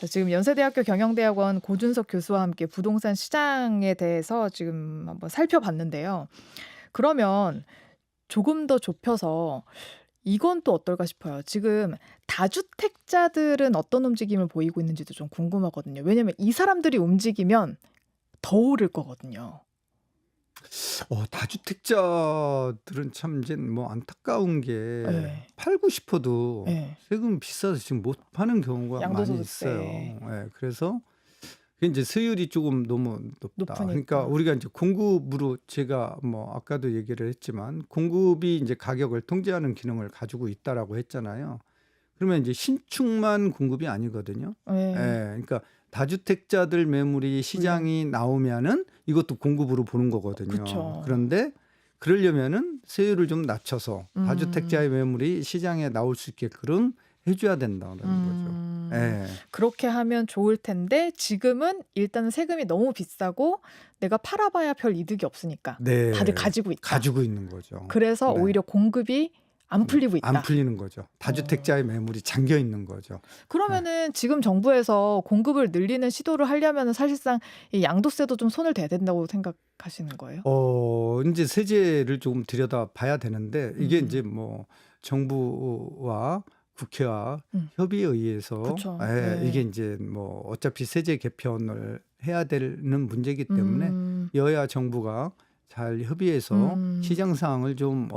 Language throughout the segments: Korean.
자, 지금 연세대학교 경영대학원 고준석 교수와 함께 부동산 시장에 대해서 지금 한번 살펴봤는데요. 그러면 조금 더 좁혀서 이건 또 어떨까 싶어요. 지금 다주택자들은 어떤 움직임을 보이고 있는지도 좀 궁금하거든요. 왜냐면 이 사람들이 움직이면 더 오를 거거든요. 다주택자들은 참 이제 뭐 안타까운 게 네. 팔고 싶어도 네. 세금 비싸서 지금 못 파는 경우가 많이 양도소득세 있어요. 예. 그래서 그게 인제 세율이 조금 너무 높다. 그러니까 높으니까. 우리가 인제 공급으로 제가 뭐 아까도 얘기를 했지만 공급이 인제 가격을 통제하는 기능을 가지고 있다라고 했잖아요. 그러면 인제 신축만 공급이 아니거든요. 예. 네. 그러니까 다주택자들 매물이 물량. 시장이 나오면은 이것도 공급으로 보는 거거든요. 그쵸. 그런데 그러려면은 세율을 좀 낮춰서 다주택자의 매물이 시장에 나올 수 있게끔 해 줘야 된다는 거죠. 예. 그렇게 하면 좋을 텐데 지금은 일단은 세금이 너무 비싸고 내가 팔아봐야 별 이득이 없으니까 다들 네. 가지고 있다. 가지고 있는 거죠. 그래서 네. 오히려 공급이 안 풀리고 있다. 안 풀리는 거죠. 다주택자의 매물이 잠겨 있는 거죠. 그러면은 지금 정부에서 공급을 늘리는 시도를 하려면은 사실상 이 양도세도 좀 손을 대야 된다고 생각하시는 거예요? 인제 세제를 조금 들여다봐야 되는데 이게 인제 음. 뭐 정부와 국회와 음. 협의에 의해서 그쵸. 이게 네. 인제 뭐 어차피 세제 개편을 해야 되는 문제이기 때문에 음. 여야 정부가 잘 협의해서 시장 상황을 좀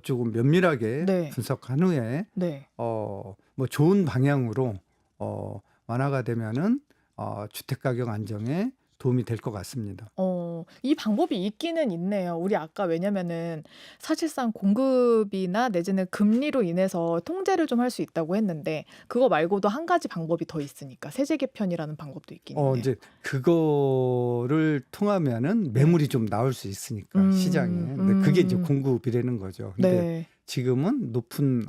조금 면밀하게 네. 분석한 후에 네. 뭐 좋은 방향으로 완화가 되면은 주택 가격 안정에 도움이 될 것 같습니다. 이 방법이 있기는 있네요. 우리 아까 왜냐면은 사실상 공급이나 내지는 금리로 인해서 통제를 좀 할 수 있다고 했는데 그거 말고도 한 가지 방법이 더 있으니까 세제 개편이라는 방법도 있긴 있네요. 인제 그거를 통하면은 네. 매물이 좀 나올 수 있으니까 시장에. 근데 그게 이제 음. 공급이라는 거죠. 근데 네. 지금은 높은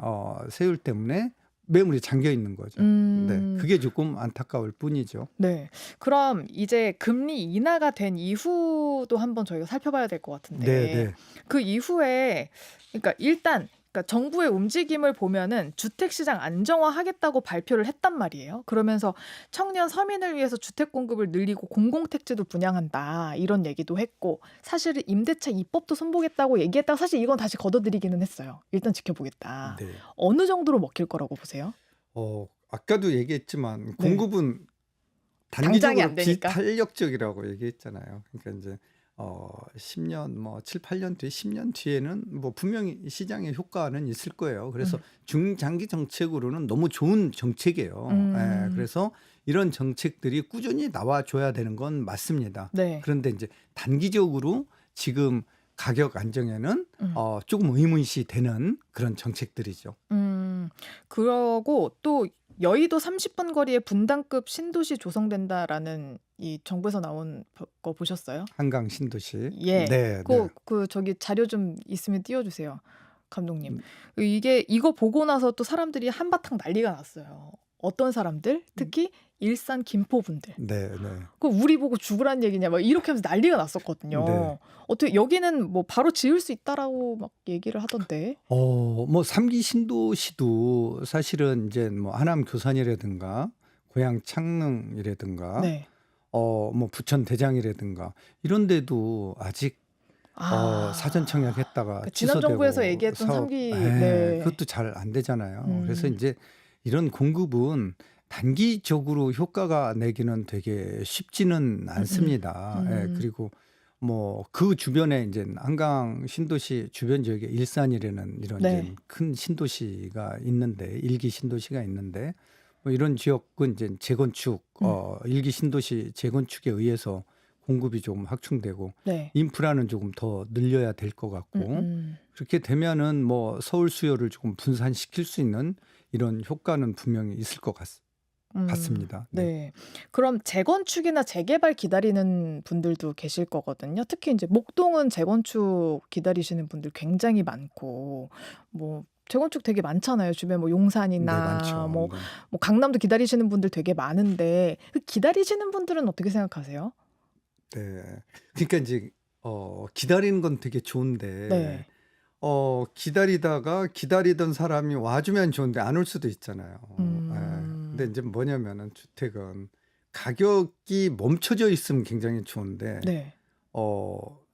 세율 때문에 매물이 잠겨 있는 거죠. 네. 그게 조금 안타까울 뿐이죠. 네. 그럼 이제 금리 인하가 된 이후도 한번 저희가 살펴봐야 될 것 같은데 네네. 그 이후에 그러니까 일단 그러니까 정부의 움직임을 보면은 주택 시장 안정화하겠다고 발표를 했단 말이에요. 그러면서 청년 서민을 위해서 주택 공급을 늘리고 공공택지도 분양한다 이런 얘기도 했고 사실은 임대차 입법도 손보겠다고 얘기했다가 사실 이건 다시 걷어들이기는 했어요. 일단 지켜보겠다. 네. 어느 정도로 먹힐 거라고 보세요? 아까도 얘기했지만 네. 공급은 당장이 안 단기적으로 되니까. 비탄력적이라고 얘기했잖아요. 그러니까 인제 10년 뭐 7-8년 뒤에 10년 뒤에는 뭐 분명히 시장의 효과는 있을 거예요. 그래서 중장기 정책으로는 너무 좋은 정책이에요. 예. 그래서 이런 정책들이 꾸준히 나와 줘야 되는 건 맞습니다. 네. 그런데 인제 단기적으로 지금 가격 안정에는 조금 의문시 되는 그런 정책들이죠. 그러고 또 여의도 30분 거리에 분당급 신도시 조성된다라는 이 정부에서 나온 거 보셨어요? 한강 신도시. 예. 네. 그 저기 자료 좀 있으면 띄워주세요, 감독님. 이거 보고 나서 또 사람들이 한바탕 난리가 났어요. 어떤 사람들? 특히 일산 김포 분들. 네. 그 우리 보고 죽으란 얘기냐 막 이렇게 하면서 난리가 났었거든요. 네. 어떻게 여기는 뭐 바로 지을 수 있다라고 막 얘기를 하던데. 뭐 3기 신도시도 사실은 이제 뭐 하남 교산이라든가 고양 창릉이라든가 네. 뭐 부천 대장이라든가 이런 데도 아직 사전 청약했다가 그 지난 취소되고 정부에서 얘기했던 사업 3기 네. 그것도 잘 안 되잖아요. 그래서 인제 이런 공급은 단기적으로 효과가 내기는 되게 쉽지는 않습니다. 예. 그리고 뭐 그 주변에 인제 한강 신도시 주변 지역에 일산이라는 이런 네. 이제 큰 신도시가 있는데 1기 신도시가 있는데 뭐 이런 지역은 이제 재건축 1기 신도시 재건축에 의해서 공급이 조금 확충되고 네. 인프라는 조금 더 늘려야 될 것 같고 그렇게 되면은 뭐 서울 수요를 조금 분산시킬 수 있는 이런 효과는 분명히 있을 것 같습니다. 네. 네. 그럼 재건축이나 재개발 기다리는 분들도 계실 거거든요. 특히 이제 목동은 재건축 기다리시는 분들 굉장히 많고 뭐 재건축 되게 많잖아요. 주변에 뭐 네, 용산이나 많죠. 뭐 네. 강남도 기다리시는 분들 되게 많은데 그 기다리시는 분들은 어떻게 생각하세요? 네. 그러니까 인제 기다리는 건 되게 좋은데 네. 기다리다가 기다리던 사람이 와 주면 좋은데 안 올 수도 있잖아요. 예. 근데 이제 뭐냐면은 주택은 가격이 멈춰져 있으면 굉장히 좋은데 네.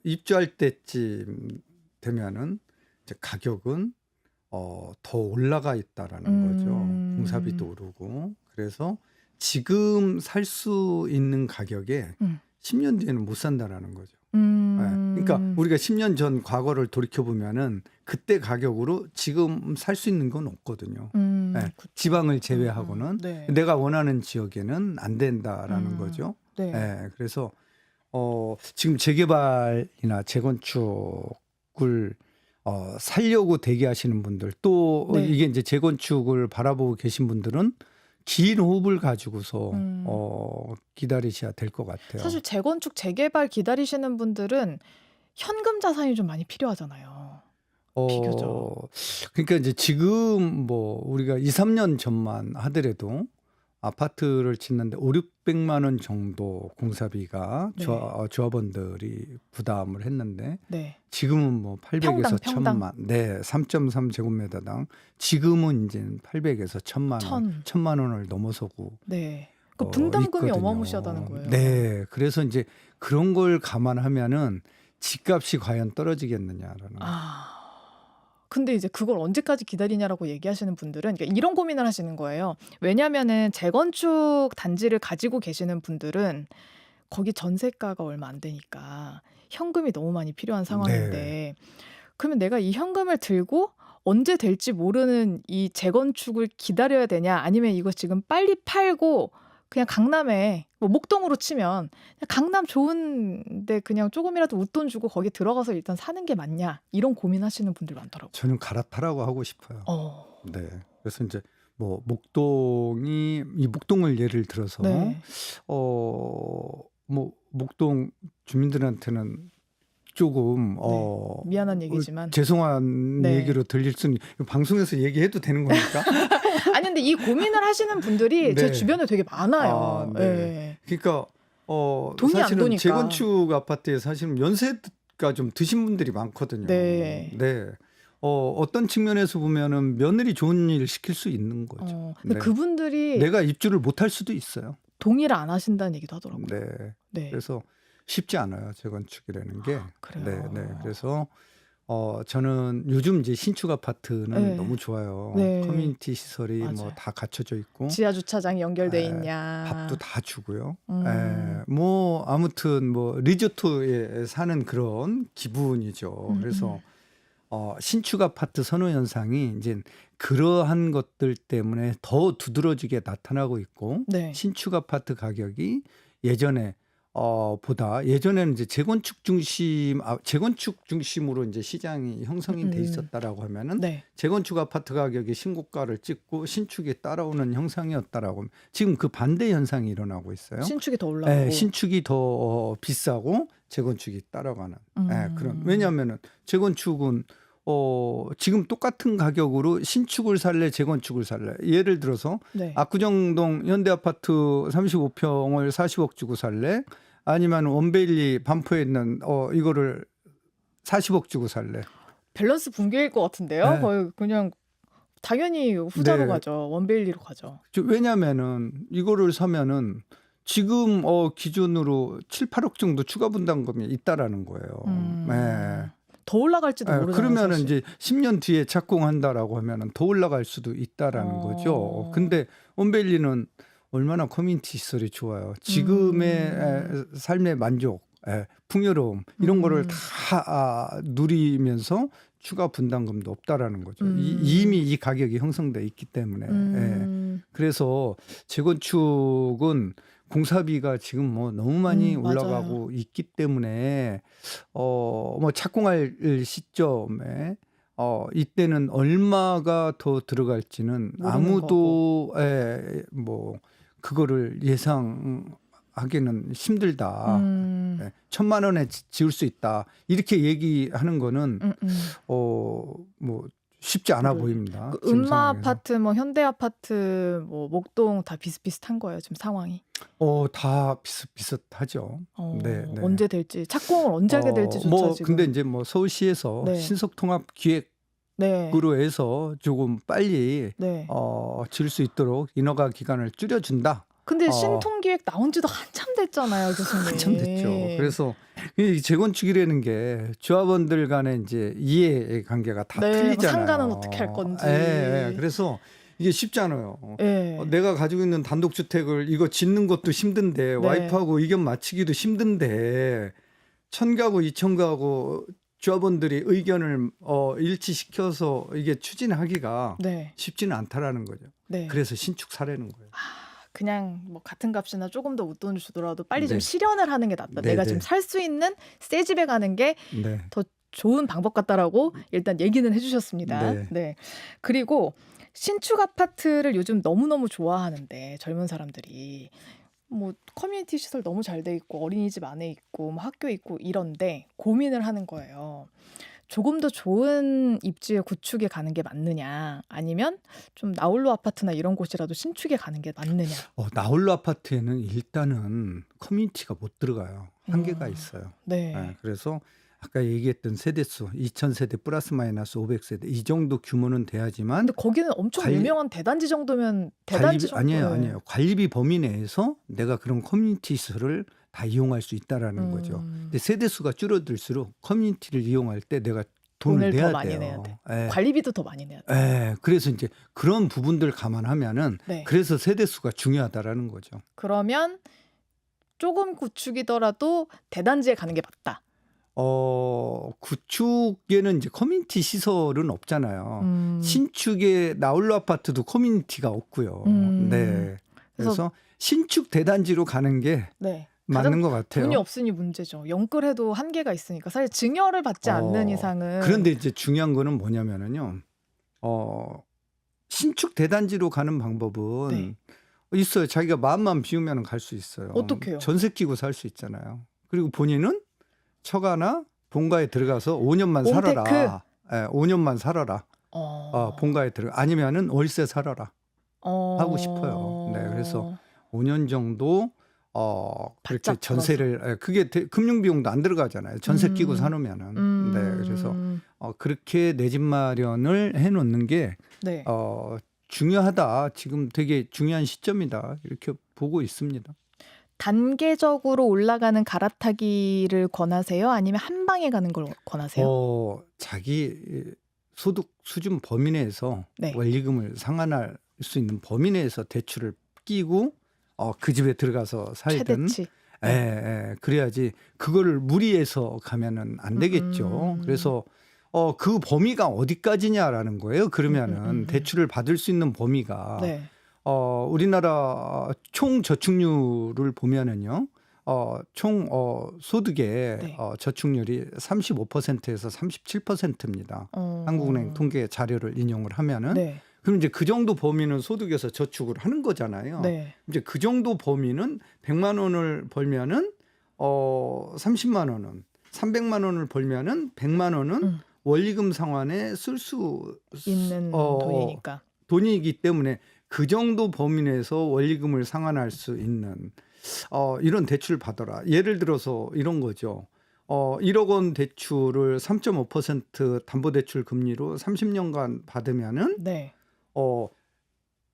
입주할 때쯤 되면은 이제 가격은 더 올라가 있다라는 거죠. 공사비도 음. 오르고. 그래서 지금 살 수 있는 가격에 음. 10년 뒤에는 못 산다라는 거죠. 그러니까 음. 우리가 10년 전 과거를 돌이켜 보면은 그때 가격으로 지금 살 수 있는 건 없거든요. 그쵸. 지방을 제외하고는 네. 내가 원하는 지역에는 안 된다라는 음. 거죠. 네. 그래서 지금 재개발이나 재건축을 살려고 대기하시는 분들 또 네. 이게 이제 재건축을 바라보고 계신 분들은 긴 호흡을 가지고서 기다리셔야 될 것 같아요. 사실 재건축, 재개발 기다리시는 분들은 현금 자산이 좀 많이 필요하잖아요. 비교적. 그러니까 이제 지금 뭐 우리가 2-3년 전만 하더라도 아파트를 짓는데 500-600만 원 정도 공사비가 네. 조합원들이 부담을 했는데 네. 지금은 뭐 800에서 평당. 1000만. 네, 3.3 제곱미터당 지금은 이제 800에서 1000만 원을 넘어서고 네. 그 분담금이 있거든요. 어마무시하다는 거예요. 네, 그래서 이제 그런 걸 감안하면은 집값이 과연 떨어지겠느냐라는. 근데 이제 그걸 언제까지 기다리냐라고 얘기하시는 분들은 그러니까 이런 고민을 하시는 거예요. 왜냐면은 재건축 단지를 가지고 계시는 분들은 거기 전세가가 얼마 안 되니까 현금이 너무 많이 필요한 상황인데 그러면 내가 이 현금을 들고 언제 될지 모르는 이 재건축을 기다려야 되냐 아니면 이거 지금 빨리 팔고 그냥 강남에 뭐 목동으로 치면 그냥 강남 좋은데 그냥 조금이라도 웃돈 주고 거기 들어가서 일단 사는 게 맞냐 이런 고민하시는 분들 많더라고요. 저는 갈아타라고 하고 싶어요. 네. 그래서 이제 뭐 이 목동을 예를 들어서 네. 뭐 목동 주민들한테는 조금 미안한 얘기지만 죄송한 네. 얘기로 들릴 수는 방송에서 얘기해도 되는 겁니까? 아니 근데 이 고민을 하시는 분들이 제 네. 주변에 되게 많아요. 네. 예. 그러니까 돈이 안 사실은 도니까. 재건축 아파트에 사실은 연세가 좀 드신 분들이 많거든요. 네. 어떤 측면에서 보면은 며느리 좋은 일 시킬 수 있는 거죠. 근데 네. 그분들이 내가 입주를 못할 수도 있어요. 동의를 안 하신다는 얘기도 하더라고요. 네. 네. 그래서 쉽지 않아요, 재건축이라는 게. 그래요. 네. 그래서 저는 요즘 이제 신축 아파트는 네. 너무 좋아요. 네. 커뮤니티 시설이 뭐 맞아요. 다 갖춰져 있고 지하 주차장이 연결돼 있냐. 밥도 다 주고요. 음. 뭐 아무튼 뭐 리조트에 사는 그런 기분이죠. 그래서 신축 아파트 선호 현상이 이제 그러한 것들 때문에 더 두드러지게 나타나고 있고 네. 신축 아파트 가격이 예전에 보다 예전에는 이제 재건축 중심으로 이제 시장이 형성이 돼 있었다라고 하면은 네. 재건축 아파트 가격이 신고가를 찍고 신축이 따라오는 형상이었다라고 하면 지금 그 반대 현상이 일어나고 있어요. 신축이 더 올라가고. 신축이 더 비싸고 재건축이 따라가는 그런. 왜냐하면은 재건축은 지금 똑같은 가격으로 신축을 살래 재건축을 살래. 예를 들어서 네. 압구정동 현대아파트 35평을 40억 주고 살래? 아니면 원베일리 반포에 있는 이거를 40억 주고 살래? 밸런스 붕괴일 것 같은데요. 네. 거의 그냥 당연히 후자로 네. 가죠. 원베일리로 가죠. 왜냐면은 이거를 사면은 지금 기준으로 7-8억 정도 추가 분담금이 있다라는 거예요. 네. 더 올라갈지도 모르잖아요. 그러면은 사실. 이제 10년 뒤에 착공한다라고 하면은 더 올라갈 수도 있다라는 거죠. 근데 원베일리는 얼마나 커뮤니티 시설이 좋아요. 지금의 삶의 만족, 풍요로움 이런 거를 다 누리면서 추가 분담금도 없다라는 거죠. 이미 이 가격이 형성돼 있기 때문에. 그래서 재건축은 공사비가 지금 뭐 너무 많이 올라가고 있기 때문에 뭐 착공할 시점에 이때는 얼마가 더 들어갈지는 아무도 뭐 그거를 예상하기는 힘들다. 1,000만 원에 지을 수 있다. 이렇게 얘기하는 거는 뭐 쉽지 않아 보입니다. 그 음마 아파트, 뭐 현대 아파트, 뭐 목동 다 비슷비슷한 거예요. 지금 상황이. 다 비슷비슷하죠. 네. 언제 될지 착공을 언제 하게 될지조차 뭐 지금. 근데 이제 뭐 서울시에서 네. 신속통합 기획 네. 해서 조금 빨리 네. 질 수 있도록 인허가 기간을 줄여준다. 근데 어, 신통기획 나온 지도 한참 됐잖아요, 한참 됐죠. 교수님. 그래서 이 재건축이라는 게 조합원들 간의 이제 이해 관계가 다 네, 뭐 틀리잖아요. 상가는 어떻게 할 건지. 그래서 이게 쉽지 않아요. 예. 내가 가지고 있는 단독주택을 이거 짓는 것도 힘든데 네. 와이프하고 의견 맞추기도 힘든데 1000가구, 2000가구 조합원들이 의견을 일치시켜서 이게 추진하기가 네. 쉽지는 않다라는 거죠. 네. 그래서 신축 사례는 거예요. 그냥 뭐 같은 값이나 조금 더 웃돈을 주더라도 빨리 좀 네. 실현을 하는 게 낫다. 네, 내가 네. 지금 살 수 있는 새 집에 가는 게 네. 더 좋은 방법 같다라고 일단 얘기는 해주셨습니다. 네. 네. 그리고 신축 아파트를 요즘 너무너무 좋아하는데 젊은 사람들이 뭐 커뮤니티 시설 너무 잘 돼 있고 어린이집 안에 있고 뭐 학교 있고 이런데 고민을 하는 거예요. 조금 더 좋은 입지의 구축에 가는 게 맞느냐 아니면 좀 나홀로 아파트나 이런 곳이라도 신축에 가는 게 맞느냐. 나홀로 아파트에는 일단은 커뮤니티가 못 들어가요. 한계가 음. 있어요. 네. 그래서 아까 얘기했던 세대수 2000세대 플러스 마이너스 500세대 이 정도 규모는 돼야지만 근데 거기는 엄청 관리- 유명한 대단지 정도면 대단지 정도 아니에요. 관리비 범위 내에서 내가 그런 커뮤니티 시설을 다 이용할 수 있다라는 거죠. 근데 세대수가 줄어들수록 커뮤니티를 이용할 때 내가 돈을 돈을 더 내야 많이 돼요. 내야 돼. 예. 관리비도 더 많이 내야 돼. 그래서 이제 그런 부분들 감안하면은 네. 그래서 세대수가 중요하다라는 거죠. 그러면 조금 구축이더라도 대단지에 가는 게 맞다. 구축에는 이제 커뮤니티 시설은 없잖아요. 신축의 나홀로 아파트도 커뮤니티가 없고요. 네. 그래서 신축 대단지로 가는 게 네. 맞는 것 같아요. 돈이 없으니 문제죠. 영끌해도 한계가 있으니까 사실 증여를 받지 않는 이상은. 그런데 이제 중요한 거는 뭐냐면은요. 신축 대단지로 가는 방법은 네. 있어요. 자기가 마음만 비우면 갈 수 있어요. 어떡해요? 전세 끼고 살 수 있잖아요. 그리고 본인은 처가나 본가에 들어가서 5년만 홈테크? 살아라. 5년만 살아라. 본가에 들어가 아니면은 월세 살아라 하고 싶어요. 네, 그래서 5년 정도 그렇게 바짝 전세를 그게 금융 비용도 안 들어가잖아요. 전세 끼고 사놓으면은. 네, 그래서 그렇게 내 집 마련을 해놓는 게 네. 중요하다. 지금 되게 중요한 시점이다. 이렇게 보고 있습니다. 단계적으로 올라가는 갈아타기를 권하세요? 아니면 한 방에 가는 걸 권하세요? 자기 소득 수준 범위 내에서 네. 원리금을 상환할 수 있는 범위 내에서 대출을 끼고 그 집에 들어가서 살든 최대치. 그래야지 그거를 무리해서 가면은 안 되겠죠. 그래서 그 범위가 어디까지냐라는 거예요. 그러면은 대출을 받을 수 있는 범위가 네. 우리나라 총 저축률을 보면은요. 총 소득의 네. 저축률이 35%에서 37%입니다. 한국은행 통계 자료를 인용을 하면은 네. 그럼 이제 그 정도 범위는 소득에서 저축을 하는 거잖아요. 네. 이제 그 정도 범위는 100만 원을 벌면은 30만 원은 300만 원을 벌면은 100만 원은 원리금 상환에 쓸 수 있는 돈이니까. 돈이기 때문에 그 정도 범위 내에서 원리금을 상환할 수 있는 이런 대출 받아라. 예를 들어서 이런 거죠. 1억 원 대출을 3.5% 담보대출 금리로 30년간 받으면은 네.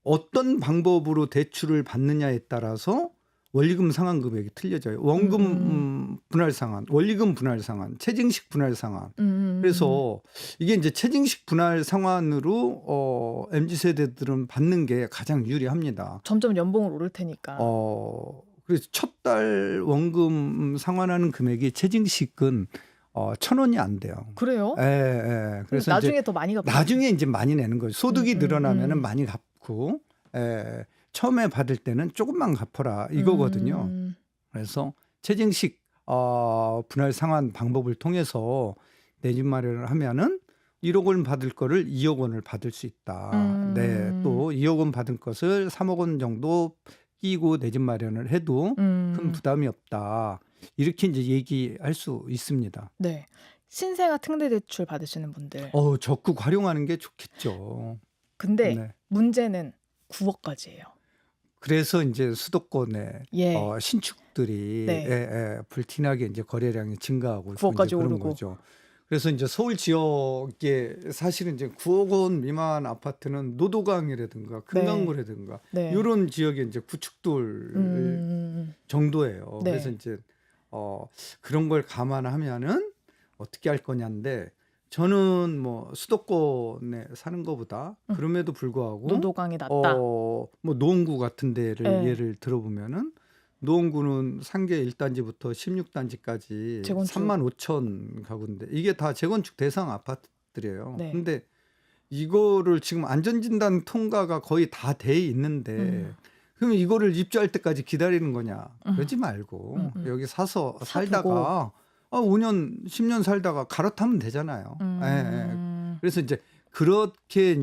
어떤 방법으로 대출을 받느냐에 따라서 원리금 상환 금액이 틀려져요. 원금 분할 상환, 원리금 분할 상환, 체증식 분할 상환. 그래서 이게 이제 체증식 분할 상환으로 MZ 세대들은 받는 게 가장 유리합니다. 점점 연봉을 오를 테니까. 그래서 첫 달 원금 상환하는 금액이 체증식은 1,000원이 안 돼요. 그래요? 그래서 나중에 이제 더 많이 갚아요. 나중에 이제 많이 내는 거죠. 소득이 늘어나면은 많이 갚고, 처음에 받을 때는 조금만 갚아라 이거거든요. 그래서 체증식 분할 상환 방법을 통해서 내 집 마련을 하면은 1억 원 받을 거를 2억 원을 받을 수 있다. 네, 또 2억 원 받을 것을 3억 원 정도 끼고 내 집 마련을 해도 큰 부담이 없다. 이렇게 이제 얘기할 수 있습니다. 네. 신생아 특례 대출 받으시는 분들. 적극 활용하는 게 좋겠죠. 근데 네. 문제는 9억까지예요. 그래서 이제 수도권에 예. 신축들이 네. 불티나게 이제 거래량이 증가하고 있고 9억까지 이제 그런 오르고. 거죠. 그래서 이제 서울 지역에 사실은 이제 9억 원 미만 아파트는 노도강이라든가 네. 금강구라든가 네. 이런 지역에 이제 구축돌 정도예요. 그래서 네. 이제 그런 걸 감안하면은 어떻게 할 거냐인데 저는 뭐 수도권에 사는 것보다 그럼에도 불구하고 노도강이 낫다. 뭐 노원구 같은 데를 네. 예를 들어보면은 노원구는 상계 1단지부터 16단지까지 재건축. 35,000 가구인데 이게 다 재건축 대상 아파트들이에요. 네. 근데 이거를 지금 안전진단 통과가 거의 다 돼 있는데 그러면 이거를 입주할 때까지 기다리는 거냐? 그러지 말고 여기 사서 살다가 5년, 10년 살다가 갈아타면 되잖아요. 예, 예. 그래서 이제 그렇게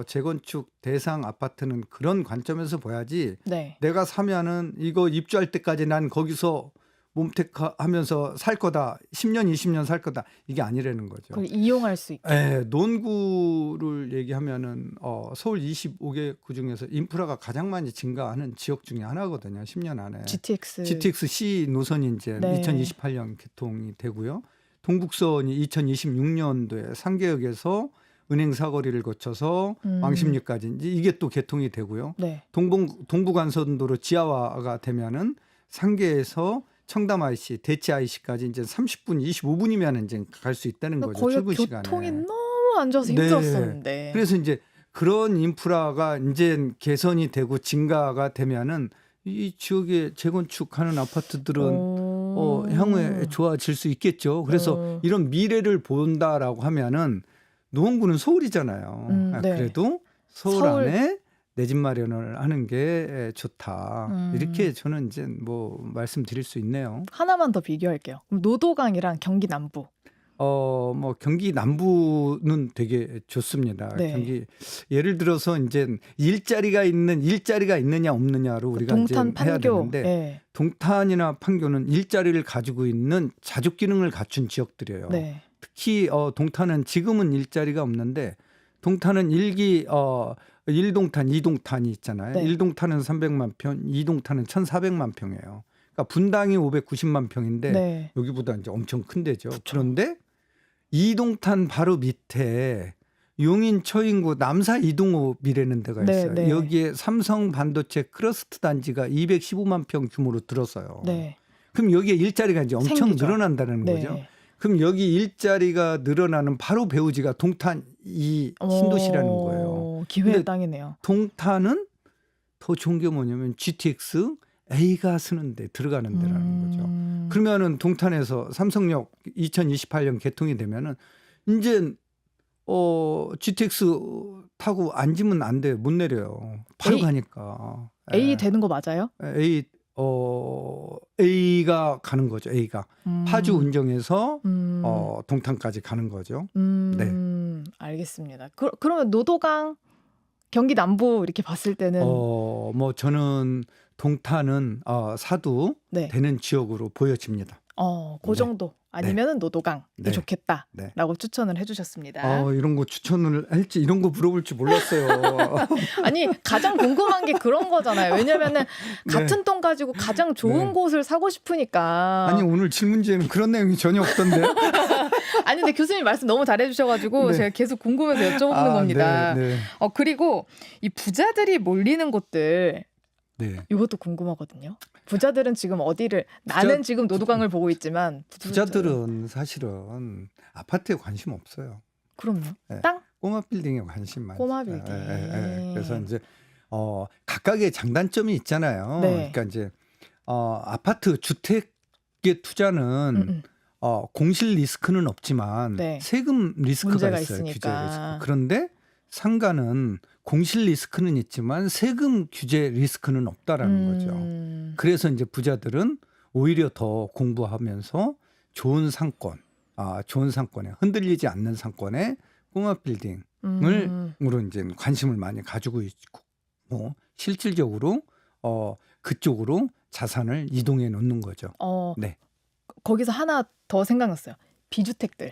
재건축 대상 아파트는 그런 관점에서 봐야지. 네. 내가 사면은 이거 입주할 때까지 난 거기서 몸택하면서 살 거다. 10년, 20년 살 거다. 이게 아니라는 거죠. 그걸 이용할 수 있게. 예, 논구를 얘기하면은 서울 25개구 중에서 인프라가 가장 많이 증가하는 지역 중에 하나거든요. 10년 안에. GTX-C 노선이 이제 네. 2028년 개통이 되고요. 동북선이 2026년도에 상계역에서 은행 사거리를 거쳐서 왕십리까지 이제 이게 또 개통이 되고요. 네. 동부간선도로 지하화가 되면은 상계에서 청담 IC, 대치 IC까지 이제 30분, 25분이면 이제 갈 수 있다는 거죠. 거의 출근 교통이 시간에. 너무 안 좋아서 네. 힘들었었는데. 그래서 이제 그런 인프라가 이제 개선이 되고 증가가 되면은 이 지역에 재건축하는 아파트들은 향후에 좋아질 수 있겠죠. 그래서 이런 미래를 본다라고 하면은 노원구는 서울이잖아요. 네. 그래도 서울 안에 내 집 마련을 하는 게 좋다. 이렇게 저는 이제 뭐 말씀드릴 수 있네요. 하나만 더 비교할게요. 그럼 노도강이랑 경기 남부. 뭐 경기 남부는 되게 좋습니다. 네. 경기 예를 들어서 이제 일자리가 있느냐 없느냐로 우리가 동탄, 이제 해야 판교. 되는데 네. 동탄이나 판교는 일자리를 가지고 있는 자족 기능을 갖춘 지역들이에요. 네. 특히 동탄은 지금은 일자리가 없는데 동탄은 1동탄, 2동탄이 있잖아요. 네. 1동탄은 300만 평, 2동탄은 1,400만 평이에요. 그러니까 분당이 590만 평인데 네. 여기보다 이제 엄청 큰 데죠. 그런데 2동탄 바로 밑에 용인 처인구 남사 이동읍이라는 데가 있어요. 네. 여기에 삼성 반도체 클러스터 단지가 215만 평 규모로 들었어요. 네. 그럼 여기에 일자리가 이제 엄청 생기죠. 늘어난다는 네. 거죠. 그럼 여기 일자리가 늘어나는 바로 배후지가 동탄 이 신도시라는 거예요. 기회의 근데 땅이네요. 동탄은 더 좋은 게 뭐냐면 GTX A가 쓰는데 들어가는 데라는 거죠. 그러면은 동탄에서 삼성역 2028년 개통이 되면은 이제 GTX 타고 앉으면 안 돼. 못 내려요. 바로 가니까. A 되는 거 맞아요? A가 가는 거죠. A가 파주 운정에서 동탄까지 가는 거죠. 네. 알겠습니다. 그러면 노도강, 경기 남부 이렇게 봤을 때는 뭐 저는 동탄은 사두 네. 되는 지역으로 보여집니다. 그 정도 아니면은 노도강이 네. 좋겠다라고 추천을 해주셨습니다. 이런 거 추천을 할지 이런 거 물어볼 줄 몰랐어요. 아니 가장 궁금한 게 그런 거잖아요. 왜냐면은 같은 돈 가지고 가장 좋은 곳을 사고 싶으니까. 아니 오늘 질문지에는 그런 내용이 전혀 없던데. 아니 근데 교수님 말씀 너무 잘해주셔가지고 제가 계속 궁금해서 여쭤보는 겁니다. 네. 그리고 이 부자들이 몰리는 곳들 이것도 궁금하거든요. 부자들은 지금 어디를 나는 지금 노도강을 보고 있지만 부자들은 사실은 아파트에 관심 없어요. 그럼요. 네. 땅? 꼬마 빌딩에 관심 많죠. 꼬마 빌딩. 그래서 이제 각각의 장단점이 있잖아요. 네. 그러니까 이제 아파트 주택의 투자는 공실 리스크는 없지만 세금 리스크가 문제가 있어요. 있으니까. 규제 리스크. 그런데 상가는 공실 리스크는 있지만 세금 규제 리스크는 없다라는 거죠. 그래서 이제 부자들은 오히려 더 공부하면서 좋은 상권에 흔들리지 않는 상권에 꼬마 빌딩으로 이제 관심을 많이 가지고 있고 실질적으로 그쪽으로 자산을 이동해 놓는 거죠. 네. 거기서 하나 더 생각났어요. 비주택들,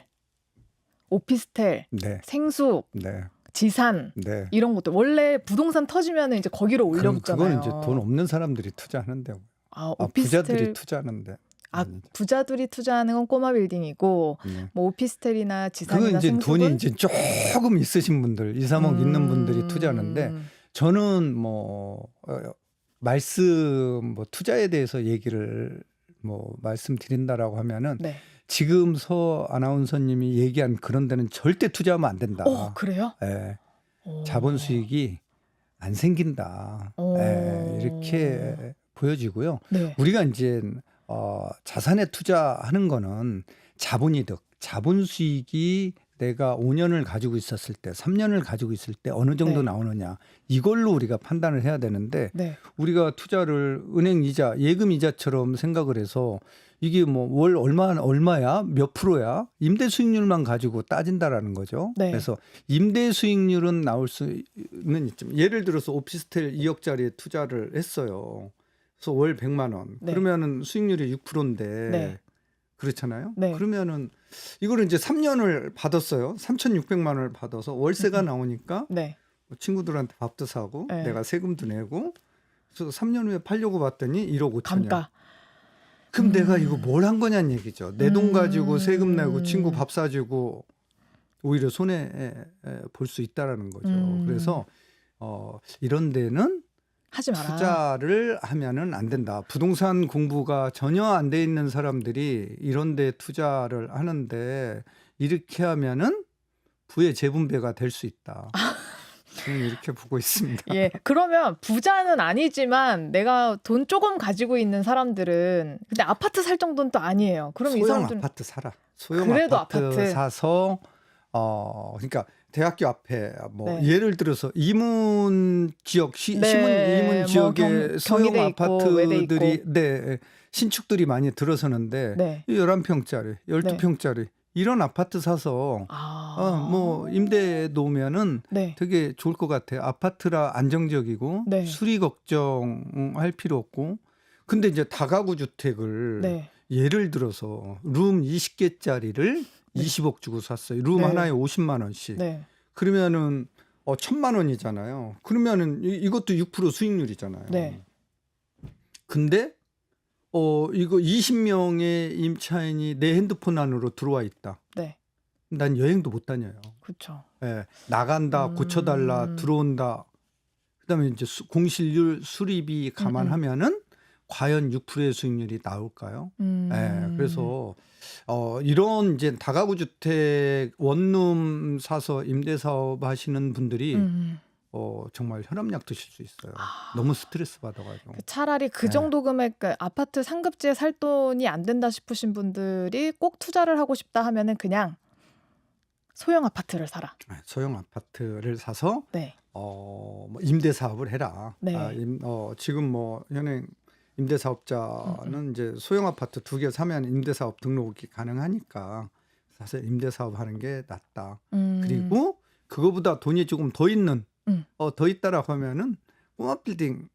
오피스텔, 생수, 지산 이런 것들 원래 부동산 터지면 이제 거기로 올려붙잖아요. 그건 이제 돈 없는 사람들이 투자하는데. 오피스텔, 부자들이 투자하는데. 아니죠. 부자들이 투자하는 건 꼬마 빌딩이고 네. 뭐 오피스텔이나 그거 지상이나 이제 돈이 생수분 이제 조금 있으신 분들, 2, 3억 있는 분들이 투자하는데 음. 저는 뭐 말씀 뭐 투자에 대해서 얘기를 뭐 말씀드린다라고 하면은 네. 지금 서 아나운서님이 얘기한 그런 데는 절대 투자하면 안 된다. 그래요? 예. 오. 자본 수익이 안 생긴다. 오. 예, 이렇게 보여지고요. 네. 우리가 이제 자산에 투자하는 거는 자본이득, 자본 수익이 내가 5년을 가지고 있었을 때, 3년을 가지고 있을 때 어느 정도 네. 나오느냐 이걸로 우리가 판단을 해야 되는데 네. 우리가 투자를 은행 이자, 예금 이자처럼 생각을 해서 이게 뭐 월 얼마야, 몇 프로야, 임대 수익률만 가지고 따진다라는 거죠. 네. 그래서 임대 수익률은 나올 수는 있지만 예를 들어서 오피스텔 2억짜리 투자를 했어요. 그래서 월 100만 원. 네. 그러면은 수익률이 6%인데 네. 그렇잖아요. 네. 그러면은 이거를 이제 3년을 받았어요. 3,600만 원을 받아서 월세가 나오니까 네. 뭐 친구들한테 밥도 사고 네. 내가 세금도 내고 그래서 3년 후에 팔려고 봤더니 1억 5천이야. 감가. 그럼 내가 이거 뭘 한 거냐는 얘기죠. 내 돈 가지고 세금 내고 음. 친구 밥 사주고 오히려 손해 볼 수 있다라는 거죠. 그래서 이런 데는 하지 마라. 투자를 하면은 안 된다. 부동산 공부가 전혀 안 돼 있는 사람들이 이런 데 투자를 하는데 이렇게 하면은 부의 재분배가 될 수 있다. 저는 이렇게 보고 있습니다. 예. 그러면 부자는 아니지만 내가 돈 조금 가지고 있는 사람들은 근데 아파트 살 정도는 또 아니에요. 그럼 이 소형 사람들은 아파트 사라. 소형 그래도 아파트 아파트. 사서 그러니까 대학교 앞에 뭐 네. 예를 들어서 이문 지역 네, 이문 뭐 지역에 소형 경희대 있고 외대 있고. 아파트들이 네, 신축들이 많이 들어서는데 네. 11평짜리, 12평짜리 이런 아파트 사서 뭐 임대에 놓으면은 네. 되게 좋을 것 같아요. 아파트라 안정적이고 네. 수리 걱정할 필요 없고. 근데 이제 다가구 주택을 네. 예를 들어서 룸 20개짜리를 20억 주고 샀어요. 룸 네. 하나에 50만 원씩. 네. 그러면은 1,000만 원이잖아요. 그러면은 이것도 6% 수익률이잖아요. 네. 근데 이거 20명의 임차인이 내 핸드폰 안으로 들어와 있다. 네. 난 여행도 못 다녀요. 그렇죠. 예, 나간다, 고쳐달라, 들어온다. 그다음에 이제 공실률, 수리비 감안하면은 과연 6%의 수익률이 나올까요? 예, 그래서 이런 이제 다가구 주택 원룸 사서 임대 사업 하시는 분들이 정말 혈압약 드실 수 있어요. 너무 스트레스 받아가지고. 차라리 그 네. 정도 금액 아파트 상급지에 살 돈이 안 된다 싶으신 분들이 꼭 투자를 하고 싶다 하면은 그냥 소형 아파트를 사라. 소형 아파트를 사서 네. 뭐 임대 사업을 해라. 네. 지금 뭐 현행 임대 사업자는 이제 소형 아파트 2개 사면 임대 사업 등록이 가능하니까 사실 임대 사업 하는 게 낫다. 그리고 그거보다 돈이 조금 더 있는 더 있다라고 하면은 꼬마 빌딩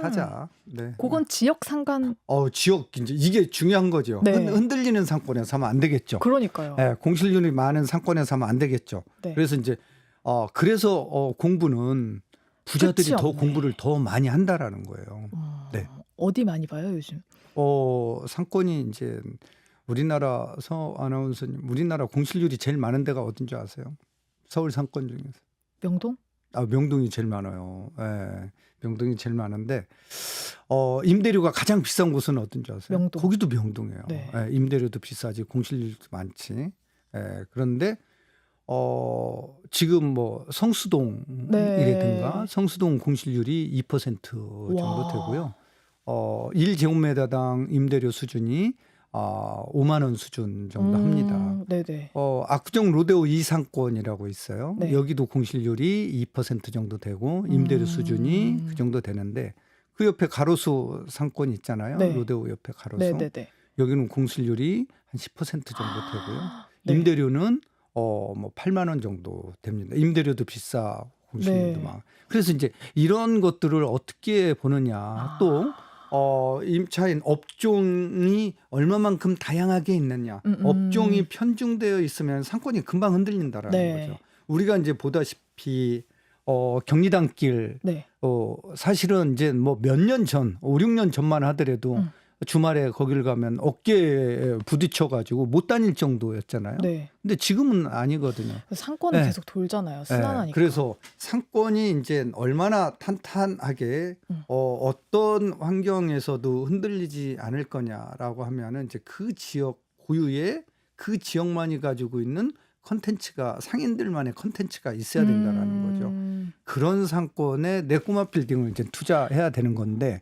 사자. 네. 그건 지역 상관. 지역 이제 이게 중요한 거죠. 네. 흔들리는 상권에 사면 안 되겠죠. 그러니까요. 네, 공실률이 많은 상권에 사면 안 되겠죠. 네. 그래서 이제 그래서 공부는 부자들이 끝이 더 없네. 공부를 더 많이 한다라는 거예요. 네. 어디 많이 봐요 요즘? 상권이 이제 우리나라 아나운서님 우리나라 공실률이 제일 많은 데가 어딘 줄 아세요? 서울 상권 중에서. 명동? 명동이 제일 많아요. 예. 명동이 제일 많은데 임대료가 가장 비싼 곳은 어딘 줄 아세요? 명동. 거기도 명동이에요. 네. 예, 임대료도 비싸지 공실률도 많지. 예, 그런데 지금 뭐 성수동이라든가 성수동 공실률이 2% 정도 와. 되고요. 1제곱미터당 임대료 수준이 5만 원 수준 정도 합니다. 네네. 압구정 로데오 2상권이라고 있어요. 네. 여기도 공실률이 2% 정도 되고 임대료 수준이 그 정도 되는데 그 옆에 가로수 상권이 있잖아요. 네. 로데오 옆에 가로수. 네네네. 여기는 공실률이 한 10% 정도 되고요. 네. 임대료는 뭐 8만 원 정도 됩니다. 임대료도 비싸, 공실률도 네. 막. 그래서 이제 이런 것들을 어떻게 보느냐. 또 임차인 업종이 얼마만큼 다양하게 있느냐. 업종이 편중되어 있으면 상권이 금방 흔들린다라는 네. 거죠. 우리가 이제 보다시피 경리단길 네. 사실은 이제 뭐 몇 년 전, 5, 6년 전만 하더라도 주말에 거기를 가면 어깨에 부딪혀 가지고 못 다닐 정도였잖아요. 네. 근데 지금은 아니거든요. 상권은 예. 계속 돌잖아요. 예. 순환하니까. 그래서 상권이 이제 얼마나 탄탄하게 어떤 환경에서도 흔들리지 않을 거냐라고 하면은 이제 그 지역 고유의 그 지역만이 가지고 있는 콘텐츠가 상인들만의 콘텐츠가 있어야 된다라는 거죠. 그런 상권에 내 꼬마 빌딩을 이제 투자해야 되는 건데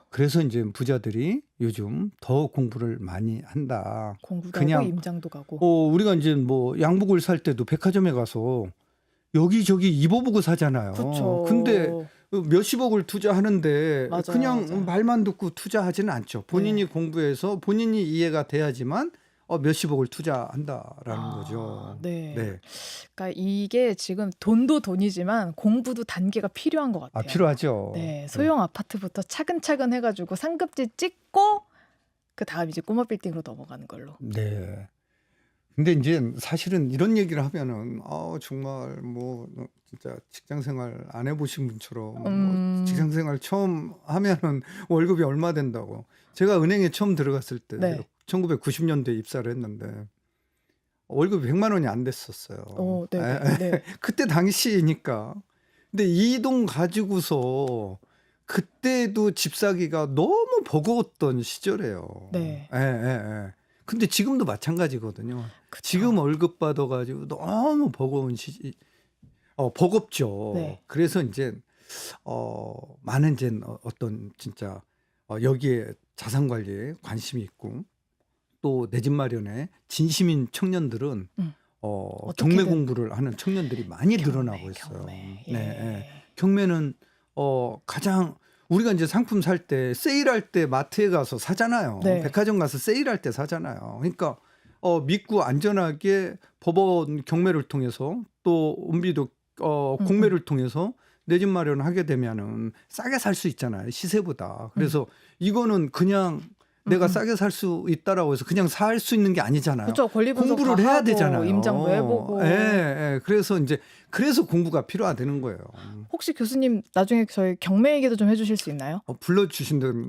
그래서 이제 부자들이 요즘 더 공부를 많이 한다. 공구도 그냥 하고 임장도 가고. 우리가 이제 뭐 양복을 살 때도 백화점에 가서 여기저기 입어보고 사잖아요. 그쵸. 근데 몇십억을 투자하는데 맞아요, 그냥 맞아요. 말만 듣고 투자하지는 않죠. 본인이 공부해서 본인이 이해가 돼야지만 몇십억을 투자한다라는 거죠. 네. 네. 그러니까 이게 지금 돈도 돈이지만 공부도 단계가 필요한 것 같아요. 필요하죠. 네, 소형 아파트부터 차근차근 해가지고 상급지 찍고 그 다음 이제 꼬마 빌딩으로 넘어가는 걸로. 네. 근데 이제 사실은 이런 얘기를 하면은 정말 뭐 진짜 직장 생활 안 해보신 분처럼 뭐 직장 생활 처음 하면은 월급이 얼마 된다고. 제가 은행에 처음 들어갔을 때 네. 1990년도에 입사를 했는데 월급이 100만 원이 안 됐었어요. 네, 네. 그때 당시니까. 근데 이 돈 가지고서 그때도 집 사기가 너무 버거웠던 시절이에요. 네. 근데 지금도 마찬가지거든요. 그쵸. 지금 월급 받아가지고 너무 버거운 버겁죠. 네. 그래서 이제 많은 이제 어떤 진짜 여기에 자산 관리에 관심이 있고 또 내 집 마련에 진심인 청년들은 경매 어떻게든. 공부를 하는 청년들이 많이 늘어나고 있어요. 경매. 네. 경매는 가장 우리가 이제 상품 살 때 세일할 때 마트에 가서 사잖아요. 네. 백화점 가서 세일할 때 사잖아요. 그러니까 믿고 안전하게 법원 경매를 통해서 또 은비도 공매를 통해서 내 집 마련하게 되면은 싸게 살 수 있잖아요. 시세보다. 그래서 이거는 그냥 내가 싸게 살 수 있다라고 해서 그냥 살 수 있는 게 아니잖아요. 그렇죠. 권리 분석 공부를 다 해야 하고, 되잖아요. 임장도 해보고. 그래서 공부가 필요하다는 거예요. 혹시 교수님 나중에 저희 경매 얘기도 좀 해주실 수 있나요? 불러주신다면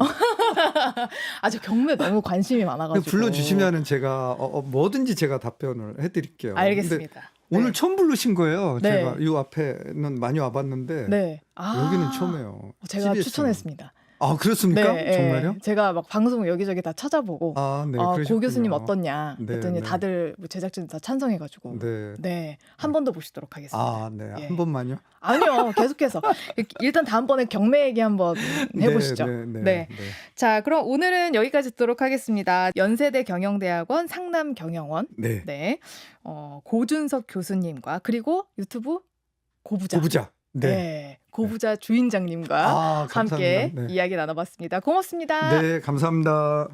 저 경매 너무 관심이 많아가지고. 불러주시면은 제가 뭐든지 제가 답변을 해드릴게요. 알겠습니다. 근데 오늘 처음 부르신 거예요. 네. 제가 이 앞에는 많이 와봤는데 네. 여기는 처음이에요. 제가 TBS 는. 추천했습니다. 그렇습니까? 네, 정말요? 제가 막 방송 여기저기 다 찾아보고 네, 고 그러셨군요. 교수님 어떻냐 네, 그랬더니 네. 다들 뭐 제작진 다 찬성해가지고 네. 한 번 더 모시도록 하겠습니다. 네. 예. 한 번만요. 아니요, 계속해서 일단 다음번에 경매 얘기 한번 해보시죠. 네. 자, 그럼 오늘은 여기까지 듣도록 하겠습니다. 연세대 경영대학원 상남경영원 네. 고준석 교수님과 그리고 유튜브 고부자. 네. 고부자 주인장님과 함께 감사합니다. 네. 이야기 나눠봤습니다. 고맙습니다. 네, 감사합니다.